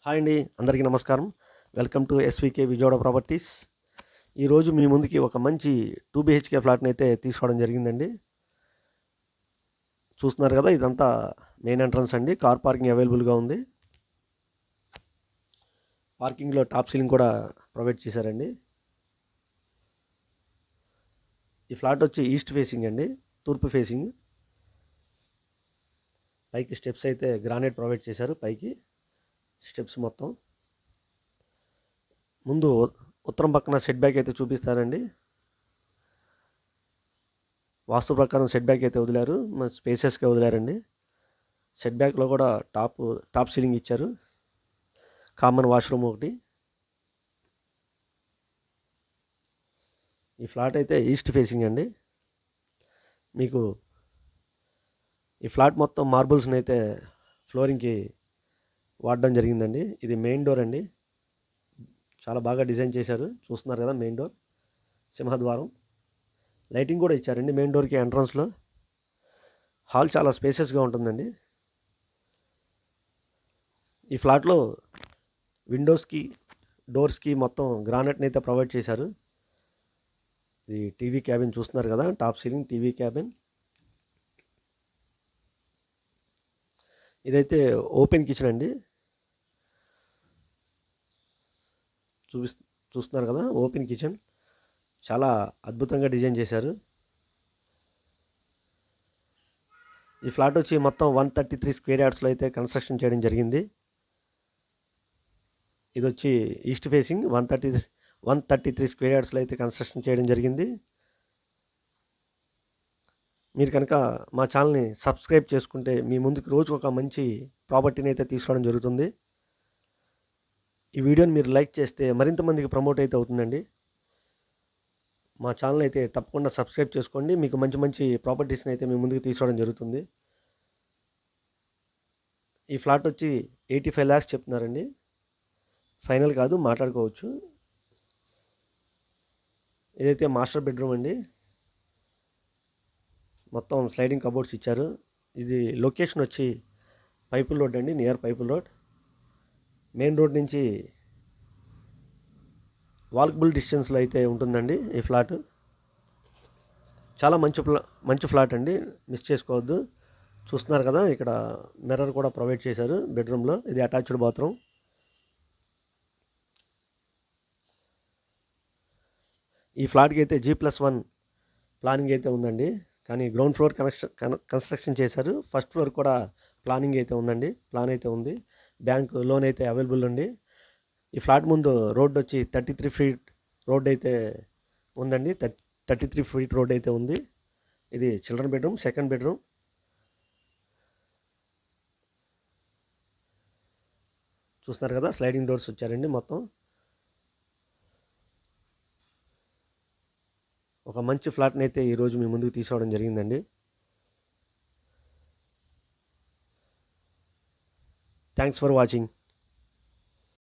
Hi అండి, అందరికీ నమస్కారం. Welcome to SVK Vijayawada properties. ఈరోజు మీ ముందుకి ఒక మంచి 2 బిహెచ్కే ఫ్లాట్ని అయితే తీసుకోవడం జరిగిందండి. చూస్తున్నారు కదా, ఇదంతా మెయిన్ ఎంట్రన్స్ అండి. కార్ పార్కింగ్ అవైలబుల్గా ఉంది. పార్కింగ్లో టాప్ సీలింగ్ కూడా ప్రొవైడ్ చేశారండి. ఈ ఫ్లాట్ వచ్చి ఈస్ట్ ఫేసింగ్ అండి, తూర్పు ఫేసింగ్. పైకి స్టెప్స్ అయితే గ్రానైట్ ప్రొవైడ్ చేశారు. పైకి స్టెప్స్ మొత్తం ముందు ఉత్తరం పక్కన సెట్ బ్యాక్ అయితే చూపిస్తారండి. వాస్తు ప్రకారం సెట్ బ్యాక్ అయితే వదిలారు, స్పేసెస్గా వదిలారండి. సెట్ బ్యాక్లో కూడా టాప్ సీలింగ్ ఇచ్చారు. కామన్ వాష్రూమ్ ఒకటి. ఈ ఫ్లాట్ అయితే ఈస్ట్ ఫేసింగ్ అండి. మీకు ఈ ఫ్లాట్ మొత్తం మార్బుల్స్ని అయితే ఫ్లోరింగ్కి వాడడం జరిగిందండి. ఇది మెయిన్ డోర్ అండి, చాలా బాగా డిజైన్ చేశారు. చూస్తున్నారు కదా, మెయిన్ డోర్, సింహద్వారం. లైటింగ్ కూడా ఇచ్చారండి మెయిన్ డోర్కి ఎంట్రన్స్లో. హాల్ చాలా స్పేసెస్గా ఉంటుందండి. ఈ ఫ్లాట్లో విండోస్కి, డోర్స్కి మొత్తం గ్రానైట్ని అయితే ప్రొవైడ్ చేశారు. ఇది టీవీ క్యాబిన్ చూస్తున్నారు కదా, టాప్ సీలింగ్ టీవీ క్యాబిన్. ఇదైతే ఓపెన్ కిచెన్ అండి. చూస్తున్నారు కదా, ఓపెన్ కిచెన్ చాలా అద్భుతంగా డిజైన్ చేశారు. ఈ ఫ్లాట్ వచ్చి మొత్తం 133 స్క్వేర్ యార్డ్స్లో అయితే కన్స్ట్రక్షన్ చేయడం జరిగింది. ఇది వచ్చి ఈస్ట్ ఫేసింగ్ 133 స్క్వేర్ యార్డ్స్లో అయితే కన్స్ట్రక్షన్ చేయడం జరిగింది. మీరు కనుక మా ఛానల్ని సబ్స్క్రైబ్ చేసుకుంటే మీ ముందుకు రోజు ఒక మంచి ప్రాపర్టీని అయితే తీసుకోవడం జరుగుతుంది. ఈ వీడియోని మీరు లైక్ చేస్తే మరింత మందికి ప్రమోట్ అయితే అవుతుందండి. మా ఛానల్ అయితే తప్పకుండా సబ్స్క్రైబ్ చేసుకోండి. మీకు మంచి మంచి ప్రాపర్టీస్ని అయితే మీ ముందుకు తీసుకోవడం జరుగుతుంది. ఈ ఫ్లాట్ వచ్చి 85 lakhs చెప్తున్నారండి. ఫైనల్ కాదు, మాట్లాడుకోవచ్చు. ఇదైతే మాస్టర్ బెడ్రూమ్ అండి. మొత్తం స్లైడింగ్ కబోర్డ్స్ ఇచ్చారు. ఇది లొకేషన్ వచ్చి పైపుల్ రోడ్ అండి, నియర్ పైపుల్ రోడ్. మెయిన్ రోడ్ నుంచి వాకబుల్ డిస్టెన్స్లో అయితే ఉంటుందండి ఈ ఫ్లాట్. చాలా మంచి ఫ్లాట్ అండి, మిస్ చేసుకోవద్దు. చూస్తున్నారు కదా, ఇక్కడ మిర్రర్ కూడా ప్రొవైడ్ చేశారు బెడ్రూమ్లో. ఇది అటాచ్డ్ బాత్రూమ్. ఈ ఫ్లాట్కి అయితే G+1 ప్లానింగ్ అయితే ఉందండి, కానీ గ్రౌండ్ ఫ్లోర్ కన్స్ట్రక్షన్ చేశారు. ఫస్ట్ ఫ్లోర్ కూడా ప్లాన్ అయితే ఉంది. బ్యాంక్ లోన్ అయితే అవైలబుల్ ఉంది. ఈ ఫ్లాట్ ముందు రోడ్ వచ్చి 33 feet రోడ్ అయితే ఉందండి. 33 feet రోడ్ అయితే ఉంది. ఇది చిల్డ్రన్ బెడ్రూమ్, సెకండ్ బెడ్రూమ్. చూస్తున్నారు కదా, స్లైడింగ్ డోర్స్ వచ్చారండి మొత్తం. ఒక మంచి ఫ్లాట్ని అయితే ఈరోజు మీ ముందుకు తీసుకోవడం జరిగిందండి. Thanks for watching.